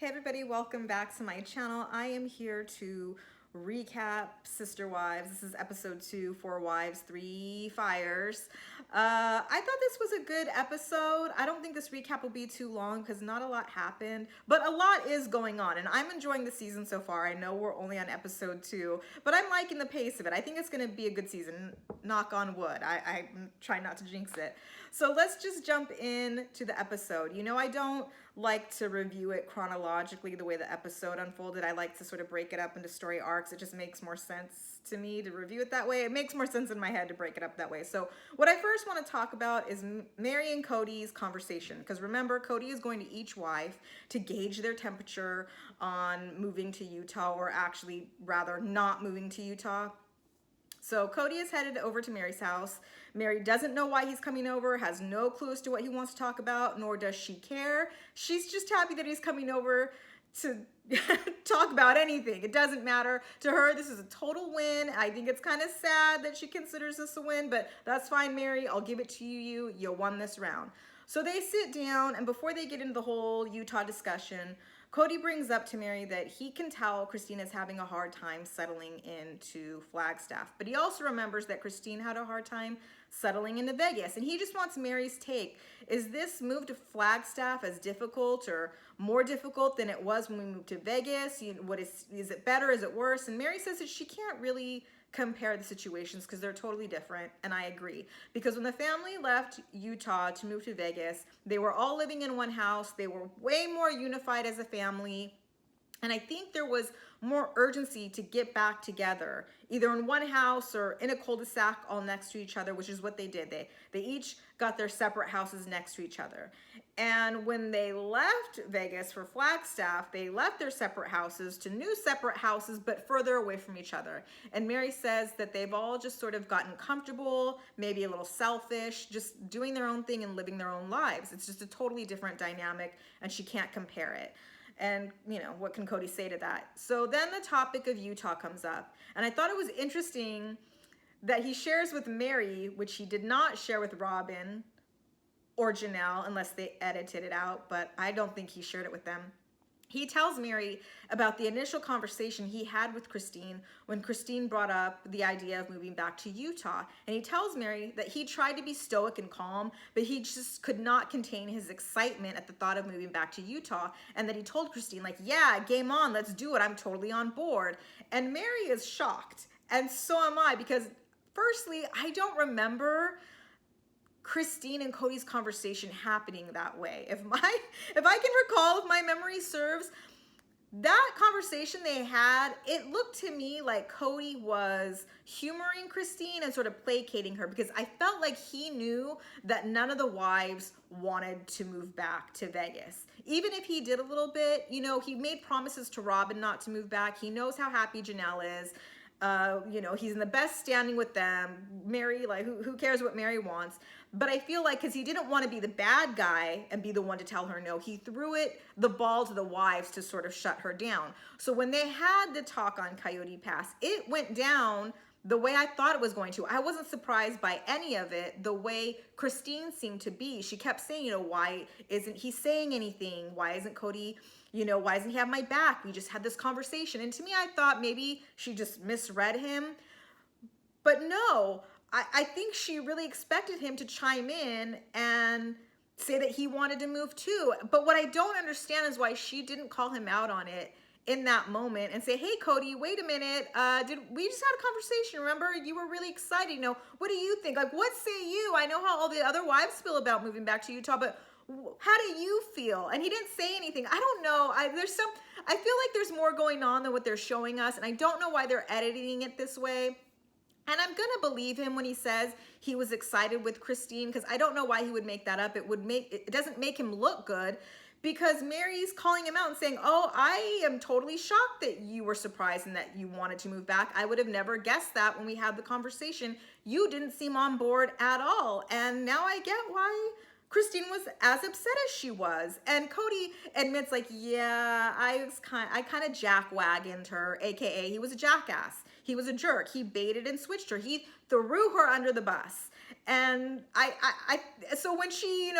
Hey everybody, welcome back to my channel. I am here to recap Sister Wives. This is episode 2, 4 Wives, 3 Fires. I thought this was a good episode. I don't think this recap will be too long because not a lot happened, but a lot is going on and I'm enjoying the season so far. I know we're only on episode 2, but I'm liking the pace of it. I think it's going to be a good season, knock on wood. I'm trying not to jinx it. So let's just jump in to the episode. You know, I don't like to review it chronologically the way the episode unfolded. I like to sort of break it up into story arcs. It just makes more sense to me to review it that way. It makes more sense in my head to break it up that way. So what I first want to talk about is Meri and Kody's conversation. Because remember, Kody is going to each wife to gauge their temperature on moving to Utah, or actually rather not moving to Utah. So Kody is headed over to Meri's house. Meri doesn't know why he's coming over, has no clue as to what he wants to talk about, nor does she care. She's just happy that he's coming over to talk about anything. It doesn't matter. To her, this is a total win. I think it's kind of sad that she considers this a win, but that's fine, Meri. I'll give it to you. You won this round. So they sit down, and before they get into the whole Utah discussion, Kody brings up to Meri that he can tell Christine is having a hard time settling into Flagstaff. But he also remembers that Christine had a hard time settling into Vegas. And he just wants Meri's take. Is this move to Flagstaff as difficult or more difficult than it was when we moved to Vegas? Is it better? Is it worse? And Meri says that she can't really compare the situations because they're totally different, and I agree. Because when the family left Utah to move to Vegas, they were all living in one house. They were way more unified as a family. And I think there was more urgency to get back together, either in one house or in a cul-de-sac all next to each other, which is what they did. They each got their separate houses next to each other. And when they left Vegas for Flagstaff, they left their separate houses to new separate houses, but further away from each other. And Meri says that they've all just sort of gotten comfortable, maybe a little selfish, just doing their own thing and living their own lives. It's just a totally different dynamic, and she can't compare it. And, you know, what can Kody say to that? So then the topic of Utah comes up. And I thought it was interesting that he shares with Meri, which he did not share with Robin or Janelle, unless they edited it out, but I don't think he shared it with them. He tells Meri about the initial conversation he had with Christine when Christine brought up the idea of moving back to Utah. And he tells Meri that he tried to be stoic and calm, but he just could not contain his excitement at the thought of moving back to Utah. And that he told Christine, like, yeah, game on, let's do it. I'm totally on board. And Meri is shocked. And so am I, because firstly, I don't remember Christine and Kody's conversation happening that way. If I can recall, if my memory serves, that conversation they had, it looked to me like Kody was humoring Christine and sort of placating her, because I felt like he knew that none of the wives wanted to move back to Vegas. Even if he did a little bit, you know, he made promises to Robin not to move back. He knows how happy Janelle is. You know, he's in the best standing with them. Meri, like, who cares what Meri wants? But I feel like, because he didn't want to be the bad guy and be the one to tell her no, he threw the ball to the wives to sort of shut her down. So when they had the talk on Coyote Pass, it went down the way I thought it was going to. I wasn't surprised by any of it, the way Christine seemed to be. She kept saying, you know, why isn't he saying anything? Why isn't Kody, you know, why doesn't he have my back? We just had this conversation. And to me, I thought maybe she just misread him. But no, I think she really expected him to chime in and say that he wanted to move too. But what I don't understand is why she didn't call him out on it in that moment and say, hey, Kody, wait a minute. We just had a conversation. Remember, you were really excited. You know, what do you think? Like, what say you? I know how all the other wives feel about moving back to Utah, but how do you feel? And he didn't say anything. I don't know. I feel like there's more going on than what they're showing us. And I don't know why they're editing it this way. And I'm gonna believe him when he says he was excited with Christine, because I don't know why he would make that up. It doesn't make him look good, because Meri's calling him out and saying, oh, I am totally shocked that you were surprised and that you wanted to move back. I would have never guessed that when we had the conversation. You didn't seem on board at all. And now I get why Christine was as upset as she was. And Kody admits, like, yeah, I kind of jackwagoned her, AKA he was a jackass. He was a jerk. He baited and switched her. He threw her under the bus. And so when she,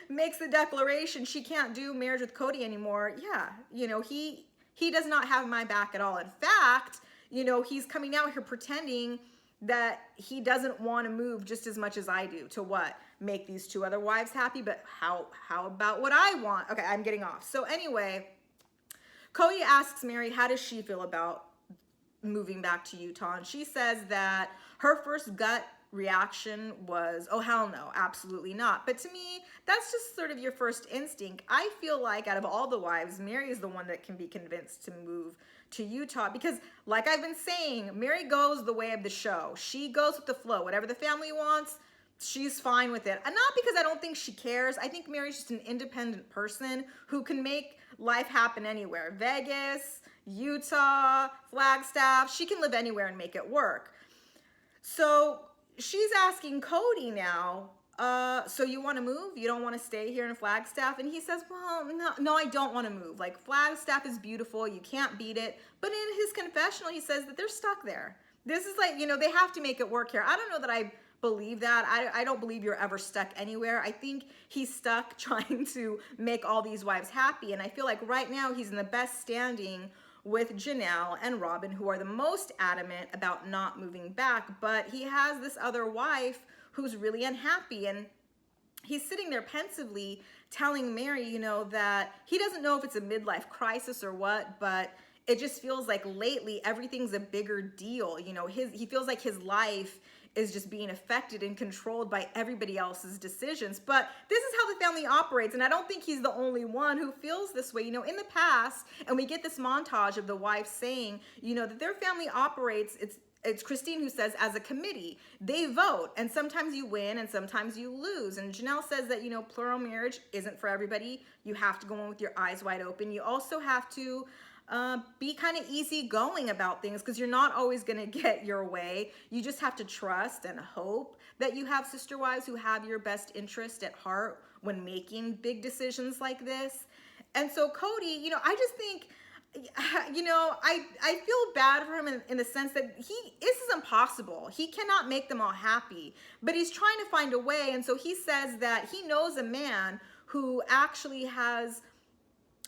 makes the declaration she can't do marriage with Kody anymore, yeah, he does not have my back at all. In fact, he's coming out here pretending that he doesn't want to move just as much as I do to what? Make these two other wives happy. But how about what I want? Okay, I'm getting off. So anyway, Kody asks Meri, how does she feel about moving back to Utah? And she says that her first gut reaction was, oh, hell no, absolutely not. But to me, that's just sort of your first instinct. I feel like out of all the wives, Meri is the one that can be convinced to move to Utah because, like I've been saying, Meri goes the way of the show. She goes with the flow. Whatever the family wants, she's fine with it. And not because I don't think she cares. I think Meri's just an independent person who can make life happen anywhere. Vegas, Utah, Flagstaff, she can live anywhere and make it work. So she's asking Kody now, so you want to move? You don't want to stay here in Flagstaff? And he says, well, no, I don't want to move. Like, Flagstaff is beautiful. You can't beat it. But in his confessional, he says that they're stuck there. This is like, they have to make it work here. I don't know that I believe that. I don't believe you're ever stuck anywhere. I think he's stuck trying to make all these wives happy. And I feel like right now he's in the best standing with Janelle and Robin, who are the most adamant about not moving back. But he has this other wife who's really unhappy. And he's sitting there pensively telling Meri, that he doesn't know if it's a midlife crisis or what, but it just feels like lately everything's a bigger deal. He feels like his life is just being affected and controlled by everybody else's decisions. But this is how the family operates, and I don't think he's the only one who feels this way. In the past, and we get this montage of the wife saying, that their family operates, it's Christine who says, as a committee. They vote, and sometimes you win and sometimes you lose. And Janelle says that, plural marriage isn't for everybody. You have to go in with your eyes wide open. You also have to be kind of easygoing about things because you're not always going to get your way. You just have to trust and hope that you have sister wives who have your best interest at heart when making big decisions like this. And so Kody, I just think, I feel bad for him in the sense that this is impossible. He cannot make them all happy, but he's trying to find a way. And so he says that he knows a man who actually has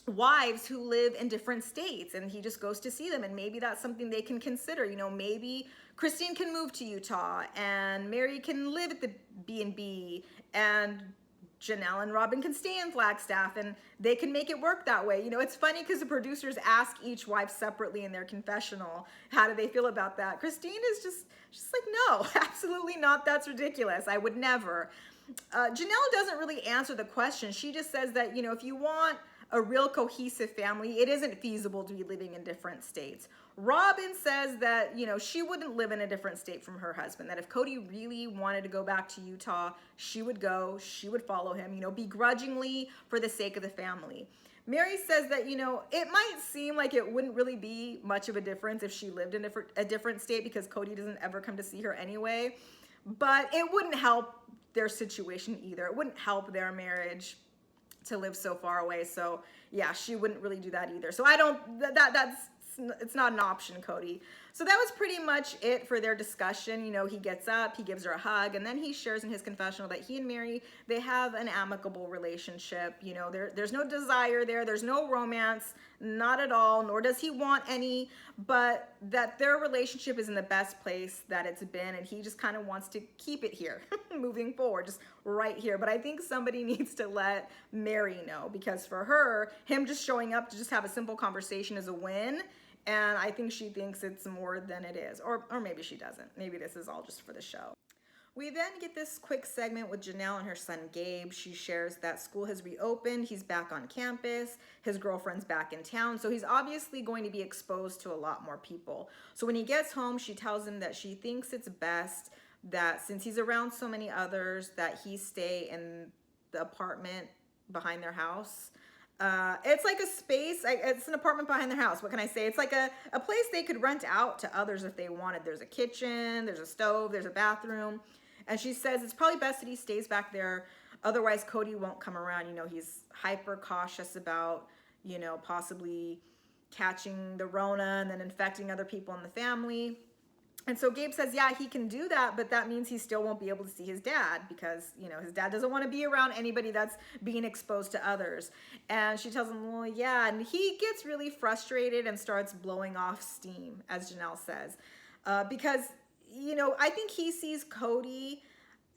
wives who live in different states, and he just goes to see them, and maybe that's something they can consider. Maybe Christine can move to Utah and Meri can live at the B&B and Janelle and Robin can stay in Flagstaff, and they can make it work that way. It's funny because the producers ask each wife separately in their confessional, how do they feel about that? Christine is just like, no, absolutely not. That's ridiculous. I would never. Janelle doesn't really answer the question. She just says that, if you want a real cohesive family, it isn't feasible to be living in different states. Robin says that, she wouldn't live in a different state from her husband, that if Kody really wanted to go back to Utah, she would go, she would follow him, begrudgingly for the sake of the family. Meri says that, it might seem like it wouldn't really be much of a difference if she lived in a different state because Kody doesn't ever come to see her anyway, but it wouldn't help their situation either. It wouldn't help their marriage to live so far away. So yeah, she wouldn't really do that either. So it's not an option, Kody. So that was pretty much it for their discussion. He gets up, he gives her a hug, and then he shares in his confessional that he and Meri, they have an amicable relationship. There's no desire there. There's no romance, not at all, nor does he want any, but that their relationship is in the best place that it's been, and he just kind of wants to keep it here moving forward, just right here. But I think somebody needs to let Meri know, because for her, him just showing up to just have a simple conversation is a win. And I think she thinks it's more than it is. Or maybe she doesn't. Maybe this is all just for the show. We then get this quick segment with Janelle and her son Gabe. She shares that school has reopened. He's back on campus. His girlfriend's back in town. So he's obviously going to be exposed to a lot more people. So when he gets home, she tells him that she thinks it's best that since he's around so many others, that he stay in the apartment behind their house. It's like a space, it's an apartment behind their house. What can I say? It's like a place they could rent out to others if they wanted. There's a kitchen, there's a stove, there's a bathroom. And she says it's probably best that he stays back there. Otherwise, Kody won't come around. He's hyper cautious about, possibly catching the Rona and then infecting other people in the family. And so Gabe says, yeah, he can do that, but that means he still won't be able to see his dad because, his dad doesn't want to be around anybody that's being exposed to others. And she tells him, well, yeah. And he gets really frustrated and starts blowing off steam, as Janelle says. Because, I think he sees Kody,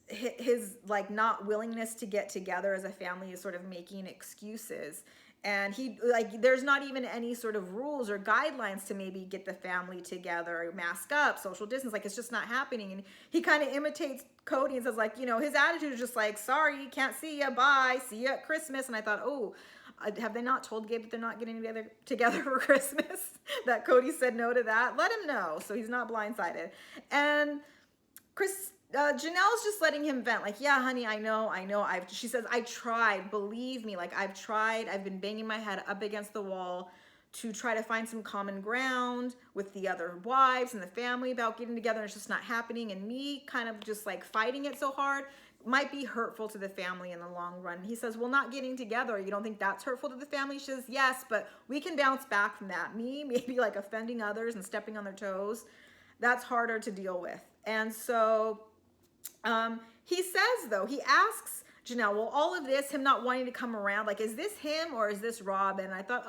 his like not willingness to get together as a family is sort of making excuses. And he like there's not even any sort of rules or guidelines to maybe get the family together, mask up, social distance. Like it's just not happening. And he kind of imitates Kody and says like, his attitude is just like, sorry, can't see you, bye, see you at Christmas. And I thought, oh, have they not told Gabe that they're not getting together for Christmas? That Kody said no to that. Let him know so he's not blindsided. And Janelle's just letting him vent. Like, yeah, honey, I know. She says, I tried, believe me. Like, I've tried. I've been banging my head up against the wall to try to find some common ground with the other wives and the family about getting together. And it's just not happening. And me kind of just like fighting it so hard might be hurtful to the family in the long run. He says, well, not getting together, you don't think that's hurtful to the family? She says, yes, but we can bounce back from that. Me, maybe like offending others and stepping on their toes, that's harder to deal with. And so he says, though, he asks Janelle, well, all of this, him not wanting to come around, like, is this him or is this Rob? And I thought,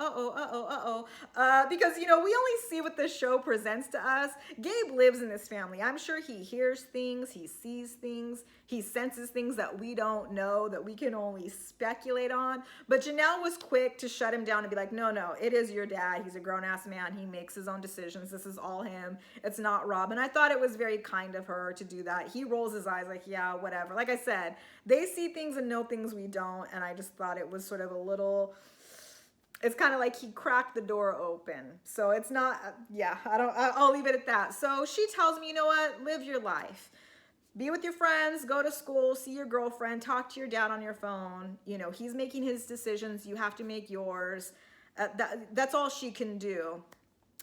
because, we only see what the show presents to us. Gabe lives in this family. I'm sure he hears things, he sees things, he senses things that we don't know, that we can only speculate on. But Janelle was quick to shut him down and be like, no, it is your dad. He's a grown-ass man. He makes his own decisions. This is all him. It's not Rob. And I thought it was very kind of her to do that. He rolls his eyes like, yeah, whatever. Like I said, they see things and know things we don't. And I just thought it was sort of a little... It's kind of like he cracked the door open. So it's not, I'll leave it at that. So she tells me, you know what? Live your life. Be with your friends, go to school, see your girlfriend, talk to your dad on your phone. He's making his decisions. You have to make yours. That's all she can do.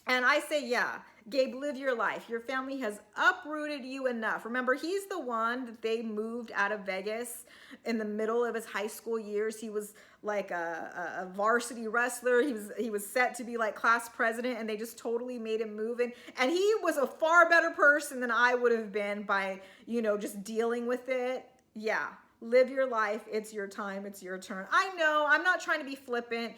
And I say, yeah, Gabe, live your life. Your family has uprooted you enough. Remember, he's the one that they moved out of Vegas in the middle of his high school years. He was like a varsity wrestler. He was set to be like class president, and they just totally made him move in. And he was a far better person than I would have been by, just dealing with it. Yeah, live your life. It's your time. It's your turn. I know, I'm not trying to be flippant.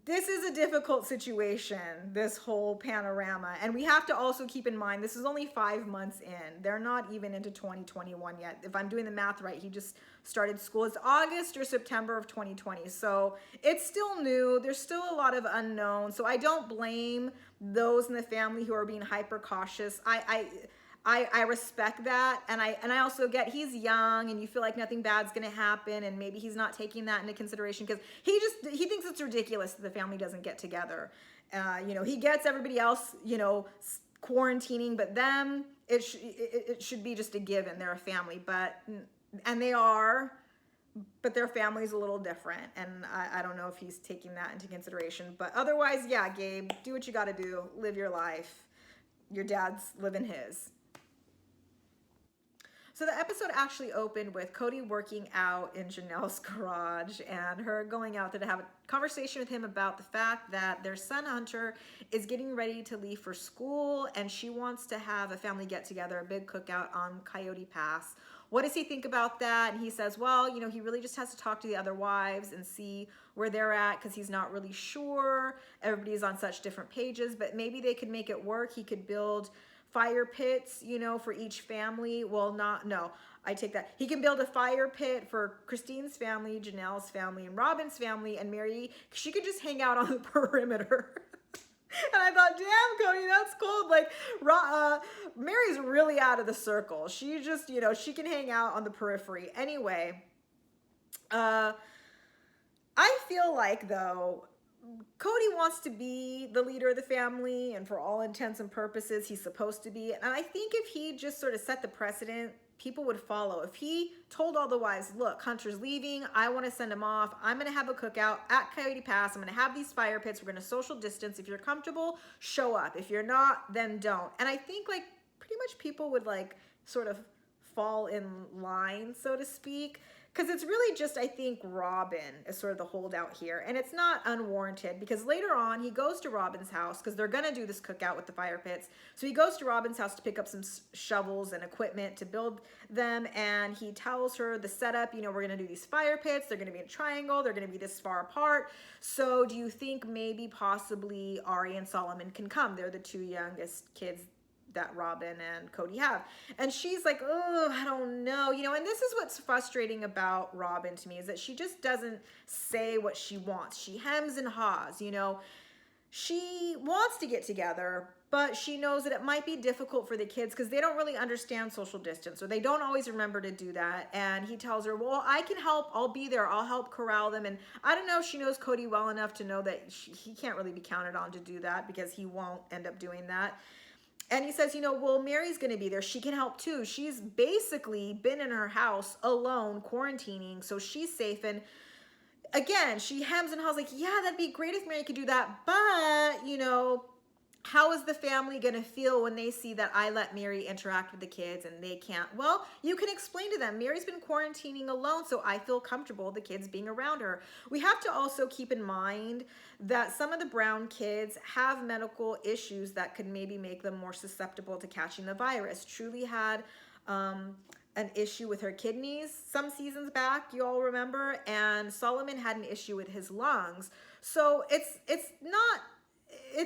This is a difficult situation, this whole panorama. And we have to also keep in mind, this is only 5 months in. They're not even into 2021 yet. If I'm doing the math right, he just started school. It's August or September of 2020. So it's still new. There's still a lot of unknown. So I don't blame those in the family who are being hyper cautious. I respect that, and I also get he's young, and you feel like nothing bad's gonna happen, and maybe he's not taking that into consideration because he thinks it's ridiculous that the family doesn't get together. He gets everybody else, quarantining, but them it should be just a given. They're a family, and they are, but their family's a little different, and I don't know if he's taking that into consideration. But otherwise, yeah, Gabe, do what you got to do, live your life. Your dad's living his. So the episode actually opened with Kody working out in Janelle's garage and her going out there to have a conversation with him about the fact that their son Hunter is getting ready to leave for school, and she wants to have a family get together, a big cookout on Coyote Pass. What does he think about that? And he says, well, he really just has to talk to the other wives and see where they're at because he's not really sure. Everybody's on such different pages, but maybe they could make it work. He could build fire pits, for each family. Well, no, I take that. He can build a fire pit for Christine's family, Janelle's family, and Robin's family, and Meri, she could just hang out on the perimeter. And I thought, damn, Kody, that's cool. Like, Meri's really out of the circle. She just, she can hang out on the periphery. Anyway, I feel like, though, Kody wants to be the leader of the family, and for all intents and purposes, he's supposed to be. And I think if he just sort of set the precedent, people would follow. If he told all the wives, look, Hunter's leaving, I want to send him off, I'm going to have a cookout at Coyote Pass, I'm going to have these fire pits, we're going to social distance. If you're comfortable, show up. If you're not, then don't. And I think like pretty much people would like sort of fall in line, so to speak. because it's really just, I think, Robin is sort of the holdout here. And it's not unwarranted, because later on he goes to Robin's house because they're going to do this cookout with the fire pits. So he goes to Robin's house to pick up some shovels and equipment to build them. And he tells her the setup, you know, we're going to do these fire pits. They're going to be in a triangle. They're going to be this far apart. So do you think maybe possibly Ari and Solomon can come? They're the two youngest kids that Robin and Kody have. And she's like, oh, I don't know. You know, and this is what's frustrating about Robin to me, is that she just doesn't say what she wants. She hems and haws, you know. She wants to get together, but she knows that it might be difficult for the kids because they don't really understand social distance, or they don't always remember to do that. And he tells her, well, I can help. I'll be there. I'll help corral them. And I don't know if she knows Kody well enough to know that he can't really be counted on to do that, because he won't end up doing that. And he says, you know, well, Meri's going to be there. She can help too. She's basically been in her house alone, quarantining, so she's safe. And again, she hems and haws like, yeah, that'd be great if Meri could do that. But, you know, how is the family going to feel when they see that I let Meri interact with the kids and they can't? Well, you can explain to them, Meri's been quarantining alone, so I feel comfortable the kids being around her. We have to also keep in mind that some of the brown kids have medical issues that could maybe make them more susceptible to catching the virus. Truly had an issue with her kidneys some seasons back, you all remember, and Solomon had an issue with his lungs. So it's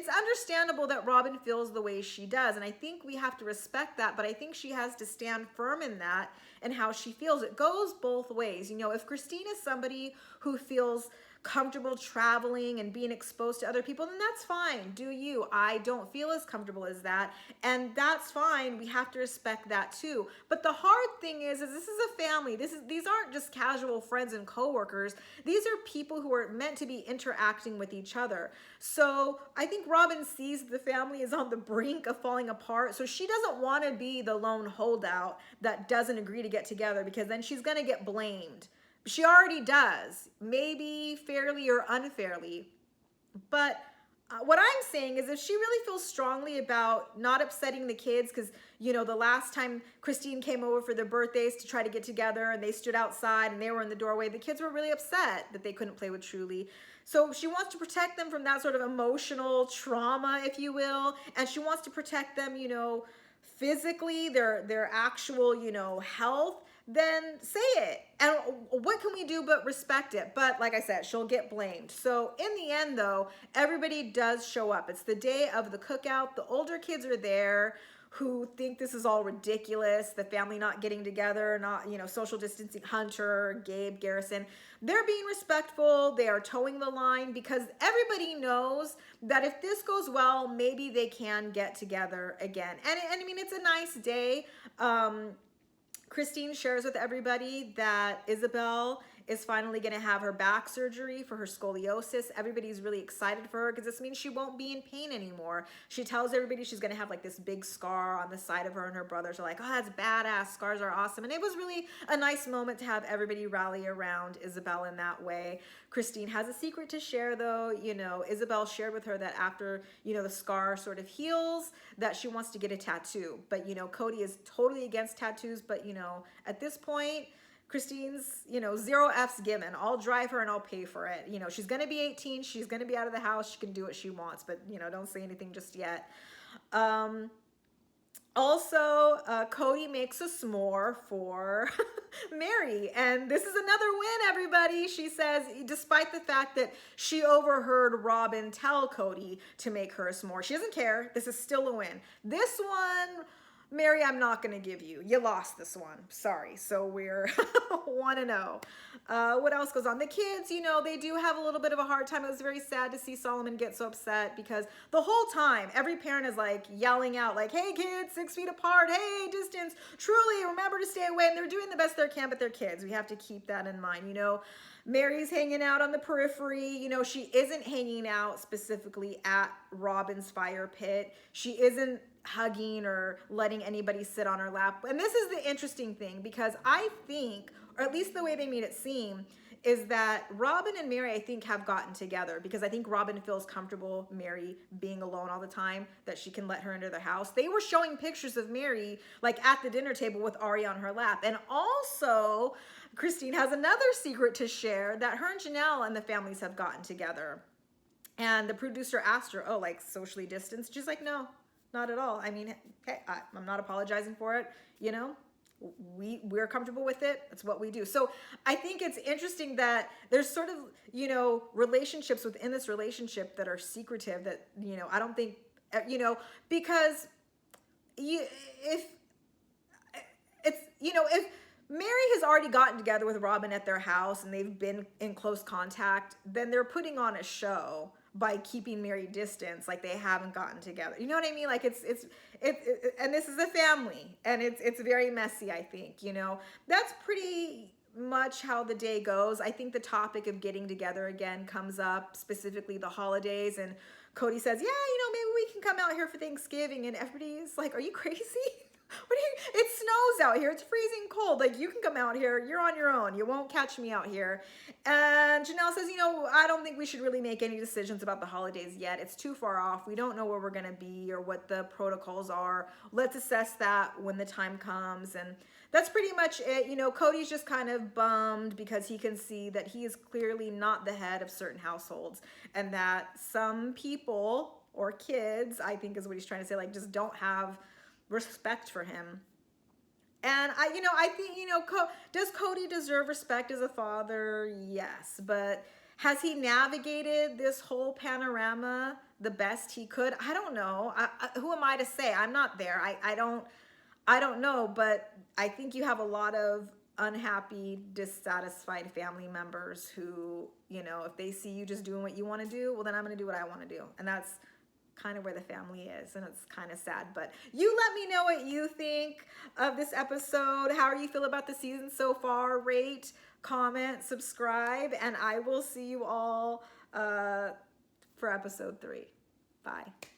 understandable that Robin feels the way she does, and I think we have to respect that, but I think she has to stand firm in that and how she feels. It goes both ways. You know, if Christine is somebody who feels comfortable traveling and being exposed to other people, then that's fine. Do you? I don't feel as comfortable as that, and that's fine. We have to respect that too. But the hard thing is this is a family. These aren't just casual friends and coworkers. These are people who are meant to be interacting with each other. So I think Robin sees the family is on the brink of falling apart, so she doesn't want to be the lone holdout that doesn't agree to get together, because then she's going to get blamed. She already does, maybe fairly or unfairly. But what I'm saying is, if she really feels strongly about not upsetting the kids, because, you know, the last time Christine came over for their birthdays to try to get together and they stood outside and they were in the doorway, the kids were really upset that they couldn't play with Truly. So she wants to protect them from that sort of emotional trauma, if you will. And she wants to protect them, you know, physically, their actual, you know, health. Then say it. And what can we do but respect it? But like I said, she'll get blamed. So in the end, though, everybody does show up. It's the day of the cookout. The older kids are there who think this is all ridiculous. The family not getting together, not, you know, social distancing. Hunter, Gabe, Garrison. They're being respectful. They are towing the line, because everybody knows that if this goes well, maybe they can get together again. And I mean, it's a nice day. Christine shares with everybody that Isabel is finally going to have her back surgery for her scoliosis. Everybody's really excited for her because this means she won't be in pain anymore. She tells everybody she's going to have like this big scar on the side of her, and her brothers are like, oh, that's badass. Scars are awesome. And it was really a nice moment to have everybody rally around Isabel in that way. Christine has a secret to share, though. You know, Isabel shared with her that after, you know, the scar sort of heals, that she wants to get a tattoo. But, you know, Kody is totally against tattoos. But, you know, at this point, Christine's, you know, 0 F's given. I'll drive her and I'll pay for it. You know, she's going to be 18. She's going to be out of the house. She can do what she wants. But, you know, don't say anything just yet. Also, Kody makes a s'more for Meri. And this is another win, everybody. She says, despite the fact that she overheard Robin tell Kody to make her a s'more, she doesn't care. This is still a win. This one, Meri, I'm not going to give you. You lost this one. Sorry. So we're 1-0. What else goes on? The kids, you know, they do have a little bit of a hard time. It was very sad to see Solomon get so upset, because the whole time, every parent is like yelling out like, hey kids, 6 feet apart. Hey, distance. Truly, remember to stay away. And they're doing the best they can, but they're kids. We have to keep that in mind. You know, Meri's hanging out on the periphery. You know, she isn't hanging out specifically at Robin's fire pit. She isn't hugging or letting anybody sit on her lap. And this is the interesting thing, because I think, or at least the way they made it seem, is that Robin and Meri, I think, have gotten together because I think Robin feels comfortable Meri being alone all the time, that she can let her into their house. They were showing pictures of Meri like at the dinner table with Ari on her lap. And also, Christine has another secret to share, that her and Janelle and the families have gotten together. And the producer asked her, oh, like socially distanced? She's like, no, not at all. I mean, hey, I'm not apologizing for it, you know? We're comfortable with it. That's what we do. So I think it's interesting that there's sort of, you know, relationships within this relationship that are secretive, that, you know, I don't think, you know, because if Meri has already gotten together with Robin at their house and they've been in close contact, then they're putting on a show by keeping Meri distance, like they haven't gotten together. You know what I mean? Like it's and this is a family, and it's very messy, I think, you know. That's pretty much how the day goes. I think the topic of getting together again comes up, specifically the holidays, and Kody says, yeah, you know, maybe we can come out here for Thanksgiving, and everybody's like, are you crazy? It snows out here. It's freezing cold. Like, you can come out here. You're on your own. You won't catch me out here. And Janelle says, you know, I don't think we should really make any decisions about the holidays yet. It's too far off. We don't know where we're going to be or what the protocols are. Let's assess that when the time comes. And that's pretty much it. You know, Kody's just kind of bummed because he can see that he is clearly not the head of certain households, and that some people, or kids, I think is what he's trying to say, like, just don't have respect for him. And I think, you know, does Kody deserve respect as a father? Yes. But has he navigated this whole panorama the best he could? I don't know. Who am I to say? I'm not there. I don't know. But I think you have a lot of unhappy, dissatisfied family members who, you know, if they see you just doing what you want to do, well, then I'm going to do what I want to do. And that's kind of where the family is, and it's kind of sad. But you let me know what you think of this episode. How do you feel about the season so far? Rate, comment, subscribe, and I will see you all for episode 3. Bye.